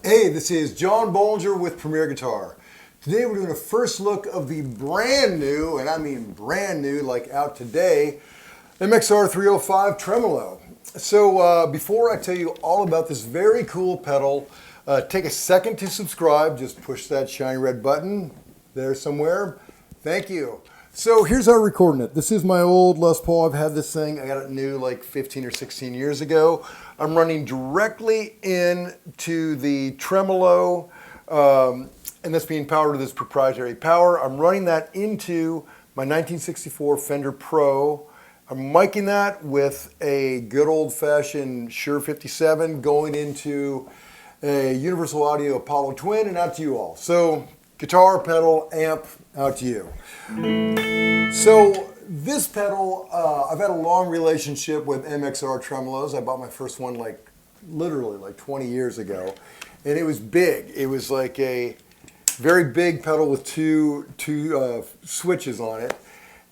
Hey, this is John Bollinger with Premier Guitar. Today we're doing a first look of the brand new, and I mean brand new, like out today, MXR 305 Tremolo. So before I tell you all about this very cool pedal, take a second to subscribe. Just push that shiny red button there somewhere. Thank you. So here's how I'm recording it. This is my old Les Paul. I've had this thing. I got it new like 15 or 16 years ago. I'm running directly into the tremolo, and that's being powered with this proprietary power. I'm running that into my 1964 Fender Pro. I'm miking that with a good old-fashioned Shure 57 going into a Universal Audio Apollo Twin and out to you all. So guitar, pedal, amp, out to you. So this pedal, I've had a long relationship with MXR tremolos. I bought my first one literally 20 years ago, and it was big. It was like a very big pedal with two switches on it,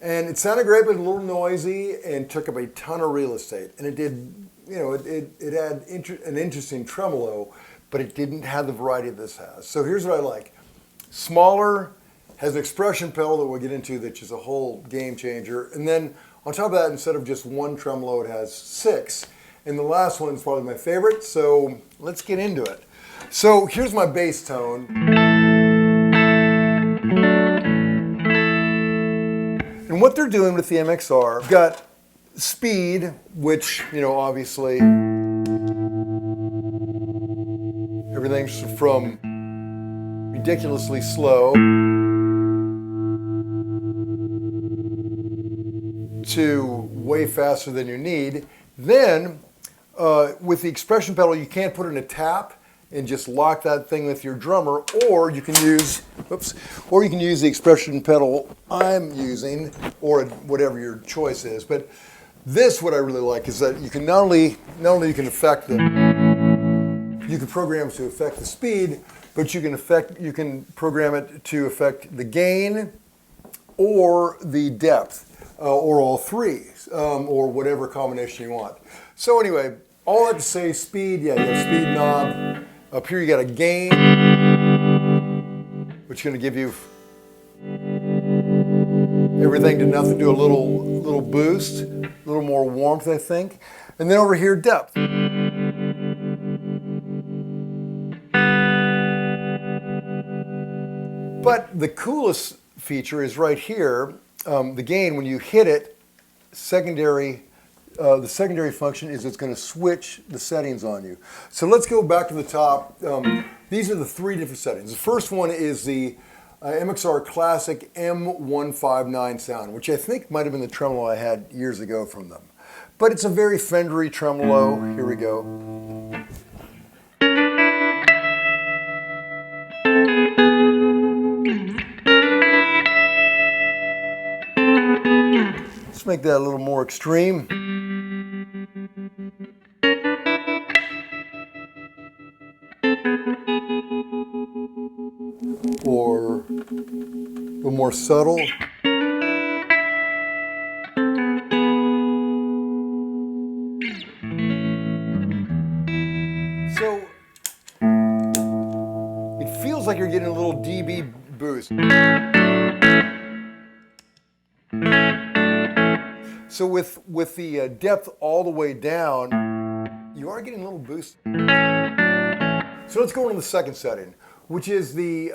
and it sounded great, but a little noisy and took up a ton of real estate. And it did, you know, it had an interesting tremolo, but it didn't have the variety this has. So here's what I like: smaller. Has an expression pedal that we'll get into, that's just a whole game changer. And then on top of that, instead of just one tremolo, it has 6. And the last one is probably my favorite, so let's get into it. So here's my bass tone. And what they're doing with the MXR, you've got speed, which, you know, obviously everything's from ridiculously slow to way faster than you need. Then with the expression pedal, you can't put in a tap and just lock that thing with your drummer, or you can use, or you can use the expression pedal I'm using, or whatever your choice is. But this, what I really like, is that you can not only you can affect you can program it to affect the speed, but you can program it to affect the gain or the depth. Or all three, or whatever combination you want. So anyway, all that to say, speed, yeah, you have speed knob. Up here you got a gain, which is going to give you everything to nothing, do a little boost, a little more warmth, I think. And then over here, depth. But the coolest feature is right here. The gain, when you hit it, the secondary function is it's going to switch the settings on you. So let's go back to the top. These are the 3 different settings. The first one is the MXR Classic M159 sound, which I think might have been the tremolo I had years ago from them. But it's a very Fendery tremolo. Here we go. Let's make that a little more extreme. Or a little more subtle. So it feels like you're getting a little dB boost. So with the depth all the way down, you are getting a little boost. So let's go into the second setting, which is the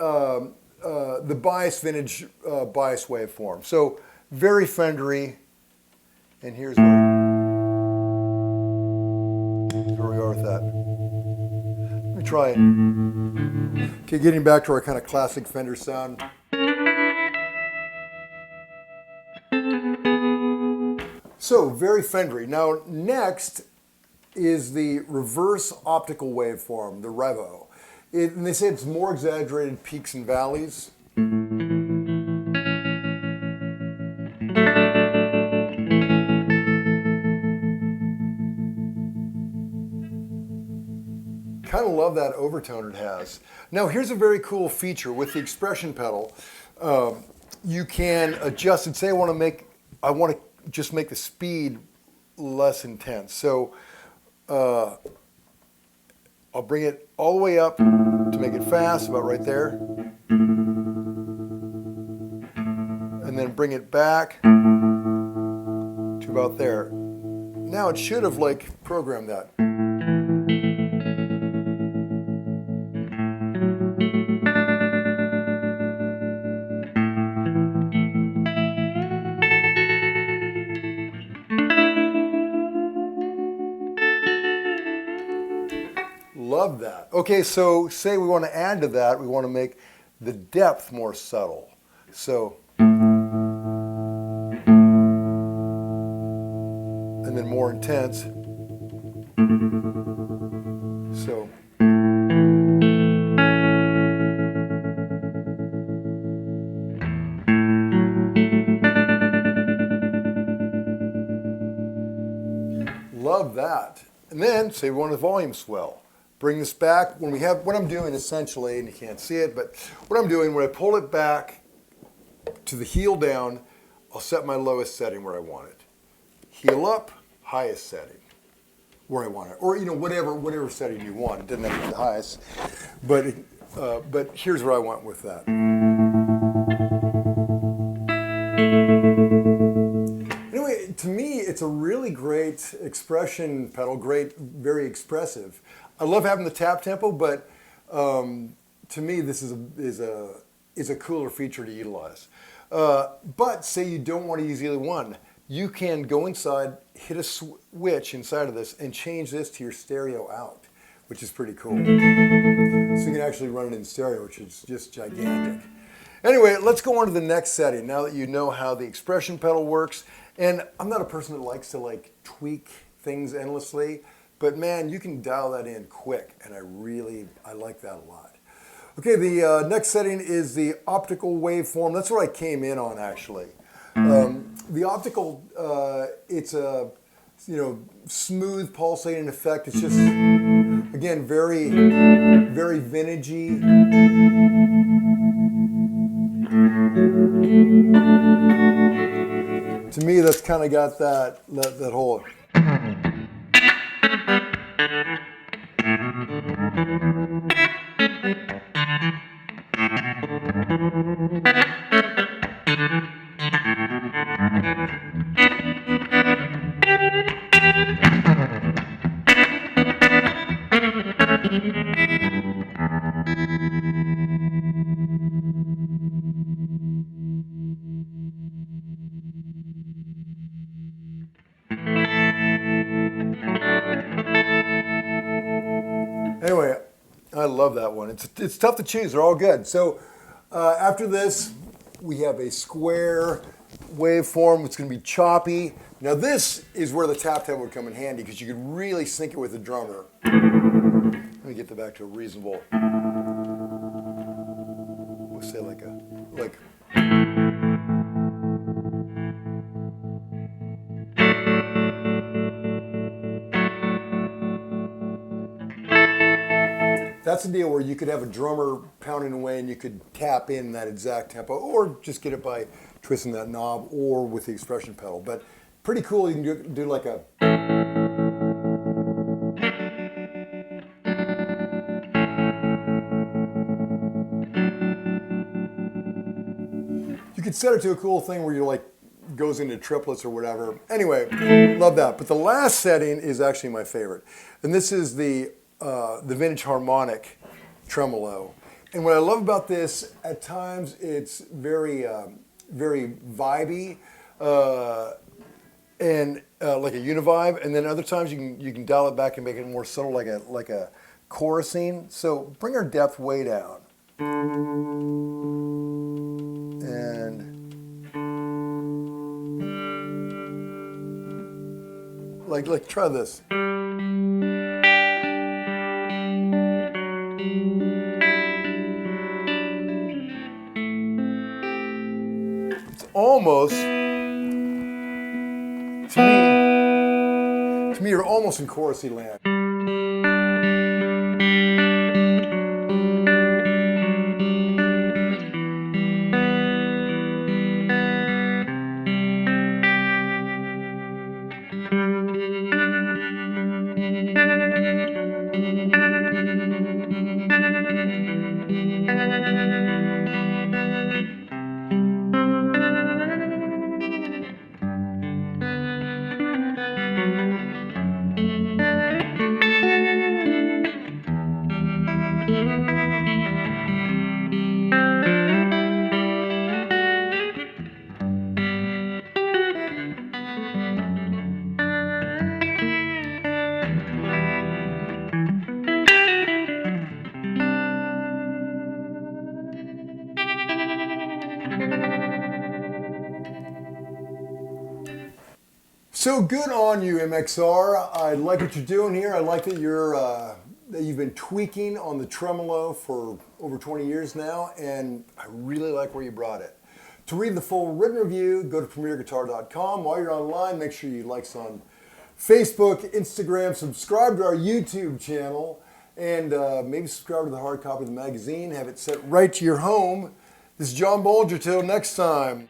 bias vintage bias waveform. So very Fendery, and here's where we are with that. Let me try it. Okay, getting back to our kind of classic Fender sound. So very Fendery. Now next is the reverse optical waveform, the Revo. And they say it's more exaggerated peaks and valleys. Kind of love that overtone it has. Now here's a very cool feature with the expression pedal. You can adjust and say I want to just make the speed less intense. So I'll bring it all the way up to make it fast, about right there. And then bring it back to about there. Now it should have like programmed that. Love that. Okay, so say we want to add to that, we want to make the depth more subtle. So, and then more intense. So, love that. And then say we want a volume swell. Bring this back. When we have, what I'm doing essentially, and you can't see it, but what I'm doing when I pull it back to the heel down, I'll set my lowest setting where I want it. Heel up, highest setting where I want it, or whatever setting you want. It doesn't have to be the highest, but here's where I want with that. Anyway, to me, it's a really great expression pedal, very expressive. I love having the tap tempo, but to me, this is a cooler feature to utilize. But say you don't want to use either one, you can go inside, hit a switch inside of this, and change this to your stereo out, which is pretty cool. So you can actually run it in stereo, which is just gigantic. Anyway, let's go on to the next setting now that you know how the expression pedal works. And I'm not a person that likes to like tweak things endlessly, but man, you can dial that in quick, and I like that a lot. Okay, the next setting is the optical waveform. That's what I came in on actually. The optical, it's a smooth pulsating effect. It's just again very vintagey. To me, that's kind of got that whole. Anyway, I love that one. It's tough to choose. They're all good. So after this, we have a square waveform. It's going to be choppy. Now this is where the tap tab would come in handy because you could really sync it with the drummer. Let me get that back to a reasonable. We'll say like. That's the deal where you could have a drummer pounding away and you could tap in that exact tempo, or just get it by twisting that knob, or with the expression pedal. But pretty cool. You can do like a. You could set it to a cool thing where you like goes into triplets or whatever. Anyway, love that. But the last setting is actually my favorite, and this is the vintage harmonic tremolo. And what I love about this, at times it's very vibey and like a univibe, and then other times you can dial it back and make it more subtle, like a chorusing. So bring our depth way down, and Like try this. It's almost, to me, you're almost in chorusy land. So good on you, MXR. I like what you're doing here. I like that you've been tweaking on the tremolo for over 20 years now, and I really like where you brought it. To read the full written review, go to premierguitar.com. While you're online, make sure you like us on Facebook, Instagram, subscribe to our YouTube channel, and maybe subscribe to the hard copy of the magazine. Have it sent right to your home. This is John Bolger. Till next time.